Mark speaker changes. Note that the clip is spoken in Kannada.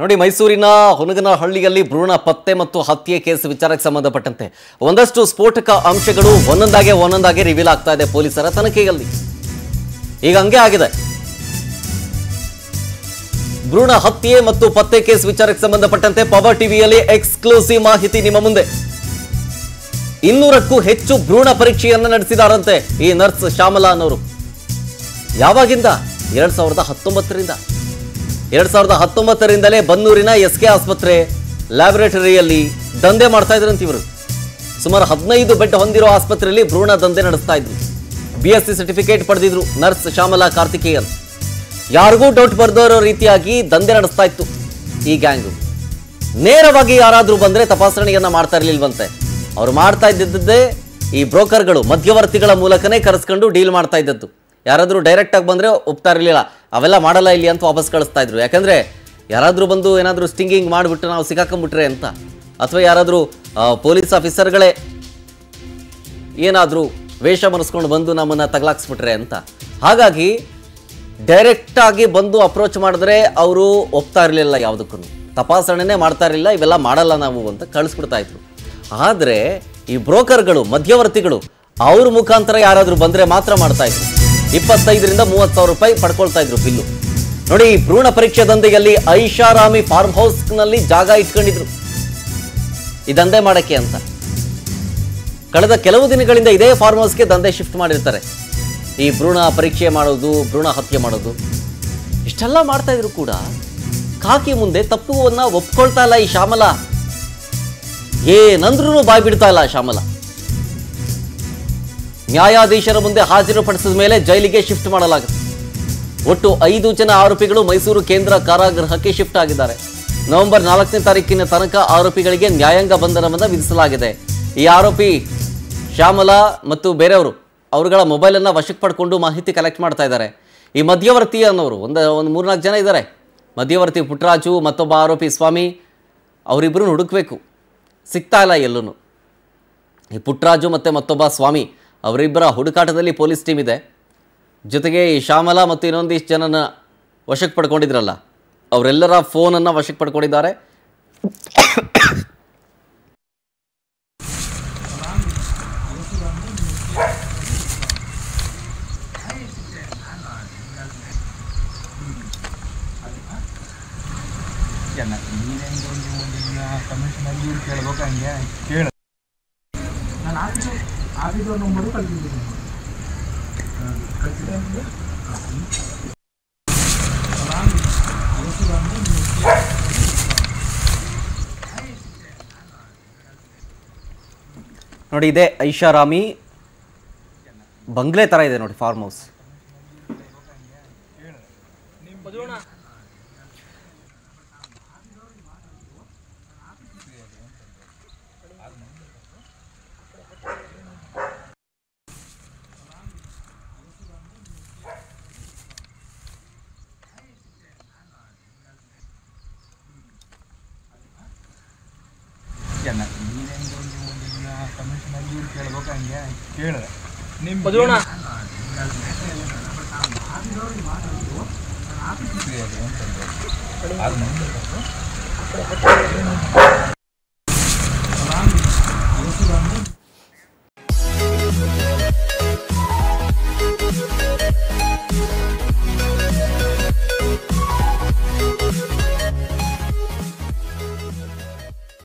Speaker 1: ನೋಡಿ, ಮೈಸೂರಿನ ಹುನಗನಹಳ್ಳಿಯಲ್ಲಿ ಭ್ರೂಣ ಪತ್ತೆ ಮತ್ತು ಹತ್ಯೆ ಕೇಸ್ ವಿಚಾರಕ್ಕೆ ಸಂಬಂಧಪಟ್ಟಂತೆ ಒಂದಷ್ಟು ಸ್ಫೋಟಕ ಅಂಶಗಳು ಒಂದೊಂದಾಗಿ ರಿವೀಲ್ ಆಗ್ತಾ ಇದೆ ಪೊಲೀಸರ ತನಿಖೆಯಲ್ಲಿ. ಈಗ ಹಂಗೆ ಆಗಿದೆ. ಭ್ರೂಣ ಹತ್ಯೆ ಮತ್ತು ಪತ್ತೆ ಕೇಸ್ ವಿಚಾರಕ್ಕೆ ಸಂಬಂಧಪಟ್ಟಂತೆ ಪವರ್ ಟಿವಿಯಲ್ಲಿ ಎಕ್ಸ್ಕ್ಲೂಸಿವ್ ಮಾಹಿತಿ ನಿಮ್ಮ ಮುಂದೆ. 200ಕ್ಕೂ ಹೆಚ್ಚು ಭ್ರೂಣ ಪರೀಕ್ಷೆಯನ್ನು ನಡೆಸಿದಾರಂತೆ ಈ ನರ್ಸ್ ಶ್ಯಾಮಲಾ ಅನ್ನೋರು. ಯಾವಾಗಿಂದ? 2019ರಿಂದಲೇ ಬನ್ನೂರಿನ SK ಆಸ್ಪತ್ರೆ ಲ್ಯಾಬೊರೇಟರಿಯಲ್ಲಿ ದಂಧೆ ಮಾಡ್ತಾ ಇದ್ರಂತೆ ಇವರು. ಸುಮಾರು 15 ಬೆಡ್ ಹೊಂದಿರೋ ಆಸ್ಪತ್ರೆಯಲ್ಲಿ ಭ್ರೂಣ ದಂಧೆ ನಡೆಸ್ತಾ ಇದ್ರು. BSc ಸರ್ಟಿಫಿಕೇಟ್ ಪಡೆದಿದ್ರು ನರ್ಸ್ ಶ್ಯಾಮಲಾ ಕಾರ್ತಿಕೇಯನ್. ಯಾರಿಗೂ ಡೌಟ್ ಬರ್ದೋ ರೀತಿಯಾಗಿ ದಂಧೆ ನಡೆಸ್ತಾ ಇತ್ತು ಈ ಗ್ಯಾಂಗು. ನೇರವಾಗಿ ಯಾರಾದ್ರೂ ಬಂದ್ರೆ ತಪಾಸಣೆಯನ್ನ ಮಾಡ್ತಾ ಇರ್ಲಿಲ್ವಂತೆ. ಅವ್ರು ಮಾಡ್ತಾ ಇದ್ದಿದ್ದೇ ಈ ಬ್ರೋಕರ್ಗಳು, ಮಧ್ಯವರ್ತಿಗಳ ಮೂಲಕನೇ ಕರೆಸ್ಕೊಂಡು ಡೀಲ್ ಮಾಡ್ತಾ ಇದ್ದದ್ದು. ಯಾರಾದರೂ ಡೈರೆಕ್ಟ್ ಆಗಿ ಬಂದರೆ ಒಪ್ತಾ ಇರಲಿಲ್ಲ, ಅವೆಲ್ಲ ಮಾಡಲ್ಲ ಇಲ್ಲಿ ಅಂತ ವಾಪಸ್ ಕಳಿಸ್ತಾ ಇದ್ರು. ಯಾಕಂದರೆ ಯಾರಾದರೂ ಬಂದು ಏನಾದರೂ ಸ್ಟಿಂಗಿಂಗ್ ಮಾಡಿಬಿಟ್ಟು ನಾವು ಸಿಕ್ಕಾಕೊಂಡ್ಬಿಟ್ರೆ ಅಂತ, ಅಥವಾ ಯಾರಾದರೂ ಪೊಲೀಸ್ ಆಫೀಸರ್ಗಳೇ ಏನಾದರೂ ವೇಷ ಮರೆಸ್ಕೊಂಡು ಬಂದು ನಮ್ಮನ್ನು ತಗಲಾಕ್ಸ್ಬಿಟ್ರೆ ಅಂತ. ಹಾಗಾಗಿ ಡೈರೆಕ್ಟಾಗಿ ಬಂದು ಅಪ್ರೋಚ್ ಮಾಡಿದ್ರೆ ಅವರು ಒಪ್ತಾ ಇರಲಿಲ್ಲ, ಯಾವುದಕ್ಕೂ ತಪಾಸಣೆನೇ ಮಾಡ್ತಾ ಇರಲಿಲ್ಲ, ಇವೆಲ್ಲ ಮಾಡಲ್ಲ ನಾವು ಅಂತ ಕಳಿಸ್ಬಿಡ್ತಾ ಇದ್ರು. ಆದರೆ ಈ ಬ್ರೋಕರ್ಗಳು, ಮಧ್ಯವರ್ತಿಗಳು, ಅವ್ರ ಮುಖಾಂತರ ಯಾರಾದರೂ ಬಂದರೆ ಮಾತ್ರ ಮಾಡ್ತಾ ಇದ್ರು. 25,000 ರಿಂದ 30,000 ರೂಪಾಯಿ ಪಡ್ಕೊಳ್ತಾ ಇದ್ರು ಬಿಲ್ಲು. ನೋಡಿ, ಈ ಭ್ರೂಣ ಪರೀಕ್ಷೆ ದಂಧೆಯಲ್ಲಿ ಐಷಾರಾಮಿ ಫಾರ್ಮ್ ಹೌಸ್ನಲ್ಲಿ ಜಾಗ ಇಟ್ಕೊಂಡಿದ್ರು ಈ ದಂಧೆ ಮಾಡಕ್ಕೆ ಅಂತ. ಕಳೆದ ಕೆಲವು ದಿನಗಳಿಂದ ಇದೇ ಫಾರ್ಮ್ ಹೌಸ್ಗೆ ದಂಧೆ ಶಿಫ್ಟ್ ಮಾಡಿರ್ತಾರೆ. ಈ ಭ್ರೂಣ ಪರೀಕ್ಷೆ ಮಾಡೋದು, ಭ್ರೂಣ ಹತ್ಯೆ ಮಾಡೋದು, ಇಷ್ಟೆಲ್ಲ ಮಾಡ್ತಾ ಇದ್ರು ಕೂಡ ಕಾಕಿ ಮುಂದೆ ತಪ್ಪುವನ್ನ ಒಪ್ಕೊಳ್ತಾ ಇಲ್ಲ ಈ ಶ್ಯಾಮಲಾ. ಏನಂದ್ರೂ ಬಾಯ್ ಬಿಡ್ತಾ ಇಲ್ಲ ಶ್ಯಾಮಲಾ. ನ್ಯಾಯಾಧೀಶರ ಮುಂದೆ ಹಾಜರುಪಡಿಸಿದ ಮೇಲೆ ಜೈಲಿಗೆ ಶಿಫ್ಟ್ ಮಾಡಲಾಗುತ್ತೆ. ಒಟ್ಟು 5 ಜನ ಆರೋಪಿಗಳು ಮೈಸೂರು ಕೇಂದ್ರ ಕಾರಾಗೃಹಕ್ಕೆ ಶಿಫ್ಟ್ ಆಗಿದ್ದಾರೆ. ನವೆಂಬರ್ 4ನೇ ತಾರೀಕಿನ ತನಕ ಆರೋಪಿಗಳಿಗೆ ನ್ಯಾಯಾಂಗ ಬಂಧನವನ್ನು ವಿಧಿಸಲಾಗಿದೆ. ಈ ಆರೋಪಿ ಶ್ಯಾಮಲಾ ಮತ್ತು ಬೇರೆಯವರು ಅವರುಗಳ ಮೊಬೈಲನ್ನು ವಶಕ್ಕೆ ಪಡ್ಕೊಂಡು ಮಾಹಿತಿ ಕಲೆಕ್ಟ್ ಮಾಡ್ತಾ ಇದ್ದಾರೆ. ಈ ಮಧ್ಯವರ್ತಿ ಅನ್ನೋರು ಒಂದು 3-4 ಜನ ಇದ್ದಾರೆ. ಮಧ್ಯವರ್ತಿ ಪುಟ್ಟರಾಜು, ಮತ್ತೊಬ್ಬ ಆರೋಪಿ ಸ್ವಾಮಿ, ಅವರಿಬ್ಬರು ಹುಡುಕಬೇಕು, ಸಿಗ್ತಾ ಇಲ್ಲ ಎಲ್ಲೂ. ಈ ಪುಟ್ಟರಾಜು ಮತ್ತು ಮತ್ತೊಬ್ಬ ಸ್ವಾಮಿ ಅವರಿಬ್ಬರ ಹುಡುಕಾಟದಲ್ಲಿ ಪೊಲೀಸ್ ಟೀಮ್ ಇದೆ. ಜೊತೆಗೆ ಈ ಶ್ಯಾಮಲಾ ಮತ್ತು ಇನ್ನೊಂದಿಷ್ಟು ಜನನ ವಶಕ್ಕೆ ಪಡ್ಕೊಂಡಿದ್ರಲ್ಲ, ಅವರೆಲ್ಲರ ಫೋನನ್ನು ವಶಕ್ಕೆ ಪಡ್ಕೊಂಡಿದ್ದಾರೆ. ನೋಡಿ, ಇದೆ ಐಷಾರಾಮಿ ಬಂಗ್ಲೆ ಥರ ಇದೆ ನೋಡಿ ಫಾರ್ಮ್ ಹೌಸ್.